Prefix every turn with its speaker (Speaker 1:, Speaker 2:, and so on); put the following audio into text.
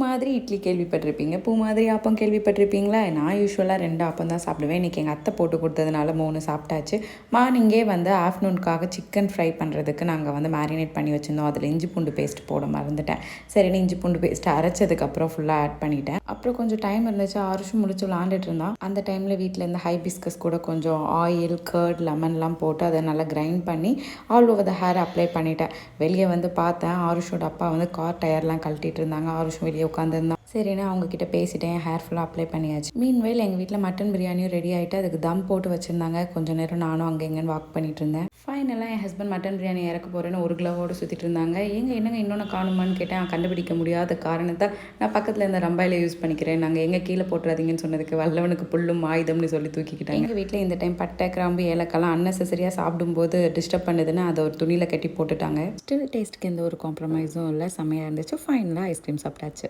Speaker 1: மாதிரி இட்லி கேள்விப்பட்டிருப்பீங்க, பூ மாதிரி ஆப்பம் கேள்விப்பட்டிருப்பீங்களா? நான் யூஸ்வலாக 2 ஆப்பம் தான் சாப்பிடுவேன். இன்றைக்கி எங்கள் அத்தை போட்டு கொடுத்ததுனால 3 சாப்பிட்டாச்சு. மார்னிங்கே வந்து ஆஃப்டர்நூனுக்காக சிக்கன் ஃப்ரை பண்ணுறதுக்கு நாங்கள் வந்து மேரினேட் பண்ணி வச்சுருந்தோம். அதில் இஞ்சி பூண்டு பேஸ்ட் போட மறந்துட்டேன். சரின்னு இஞ்சி பூண்டு பேஸ்ட்டு அரைச்சதுக்கப்புறம் ஃபுல்லாக ஆட் பண்ணிட்டேன். அப்புறம் கொஞ்சம் டைம் இருந்துச்சு, ஆருஷும் முழிச்சு விளாண்டுட்டு இருந்தான். அந்த டைமில் வீட்டில் இருந்து ஹைபிஸ்கஸ் கூட கொஞ்சம் ஆயில், கர்ட், லெமன்லாம் போட்டு அதை நல்லா கிரைண்ட் பண்ணி all over the hair apply பண்ணிட்டேன். வெளியே வந்து பார்த்தேன், ஆருஷோட அப்பா வந்து கார் டயர்லாம் கழட்டிட்டு இருந்தாங்க. ஆருஷும் வெளியே உட்காந்துருந்தான். சரின்னு அவங்கக்கிட்ட பேசிட்டேன், ஹேர் ஃபுல்லாக அப்ளை பண்ணியாச்சு. மீன்வேல் எங்கள் வீட்டில் மட்டன் பிரியாணியும் ரெடி ஆகிட்டு அதுக்கு தம் போட்டு வச்சுருந்தாங்க. கொஞ்சம் நேரம் நானும் அங்கே எங்கேன்னு வாக் பண்ணிட்டு இருந்தேன். ஃபைனலாக என் ஹஸ்பண்ட் மட்டன் பிரியாணி இறக்க போகிறேன்னு ஒரு கிலோவோடு சுற்றிட்டு இருந்தாங்க. என்னங்க இன்னொன்று காணுமான்னு கேட்டேன். கண்டுபிடிக்க முடியாத காரணத்தை நான் பக்கத்தில் இருந்த ரம்பாயில் யூஸ் பண்ணிக்கிறேன், நாங்கள் எங்கே கீழே போட்டுறாதீங்கன்னு சொன்னதுக்கு வல்லவனுக்கு புல்லும் ஆயுதம்னு சொல்லி தூக்கிக்கிட்டாங்க. எங்கள் வீட்டில் இந்த டைம் பட்டை, கிராம்பு, ஏலக்காய்லாம் அன்னெசரியாக சாப்பிடும்போது டிஸ்டர்ப் பண்ணுதுன்னு அதை ஒரு துணியில் கட்டி போட்டுட்டாங்க. ஸ்டில் டேஸ்ட்டுக்கு எந்த ஒரு காம்ப்ரமைஸும் இல்லை, செம்மையாக இருந்துச்சு. ஃபைனலாக ஐஸ்கிரீம் சாப்பிட்டாச்சு.